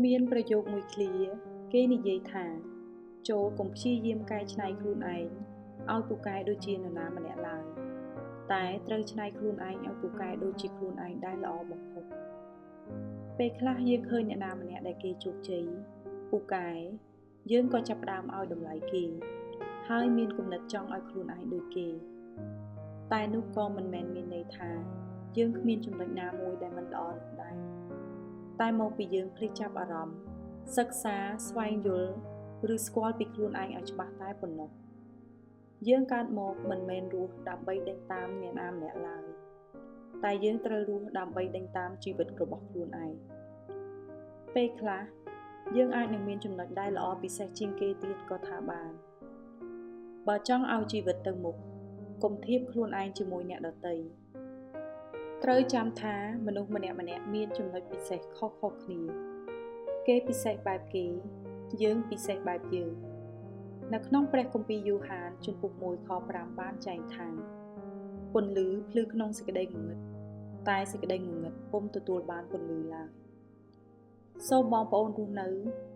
មានប្រយោគមួយឃ្លាគេនិយាយថាចូលកុំព្យាយាមកែច្នៃខ្លួនឯងឲ្យពូកែដូចជានរណាម្នាក់ឡើយតែត្រូវច្នៃខ្លួនឯងឲ្យពូកែដូចជាខ្លួនឯងដែលល្អបំផុតពេលខ្លះយើងឃើញអ្នកណាម្នាក់ដែលគេជោគជ័យពូកែយើងក៏ចាប់ផ្ដើមឲ្យតម្លៃគេហើយមានគំនិតចង់ឲ្យខ្លួនឯងដូចគេតែនោះក៏មិនមែនមានន័យថាយើងគ្មានចំណុចណាមួយដែលមិនល្អនោះដែរតែមកពីយើងភ្លេចចាប់អារម្មណ៍សិក្សាស្វែងយល់ឬស្គាល់ពីខ្លួនឯងឲ្យច្បាស់តែប៉ុណ្ណោះយើងកើតមកមិនមែនរស់ដើម្បីដេញតាមអ្នកណាម្នាក់ឡើយតែយើងត្រូវរស់ដើម្បីដេញតាមជីវិតរបស់ខ្លួនឯងពេលខ្លះយើងអាចនឹងមានចំណុចដែលល្អពិសេសជាងគេទៀតក៏ថាបានបើចង់ឲ្យជីវិតទៅមុខកុំធៀបខ្លួនឯងជាមួយអ្នកដទៃត្រូវចាំថាមនុស្សម្នាក់ៗមានចំណុចពិសេសខុសៗគ្នាគេពិសេសបែបគេយើងពិសេសបែបយើងនៅក្នុងព្រះគម្ពីរយូហានជំពូក1ខ5បានចែងថាពន្លឺភ្លឺក្នុងសេចក្តីងងឹតតែសេចក្តីងងឹតពុំទទួលបានពន្លឺឡើយសូមបងប្អូនរស់នៅ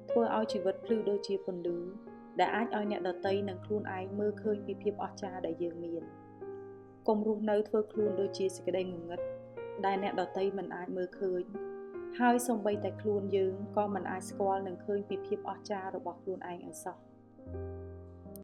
ធ្វើឲ្យជីវិតភ្លឺដូចជាពន្លឺដែលអាចឲ្យអ្នកដទៃនិងខ្លួនឯងមើលឃើញពីភាពអស្ចារ្យដែលយើងមានកុំរស់នៅធ្វើខ្លួនដូចជាសេចក្តីងងឹតដែលអ្នកដទៃមិនអាចមើលឃើញហើយសូម្បីតែខ្លួនយើងក៏មិនអាចស្គាល់និងឃើញពីភាពអស្ចារ្យរបស់ខ្លួនឯងឲ្យសោះ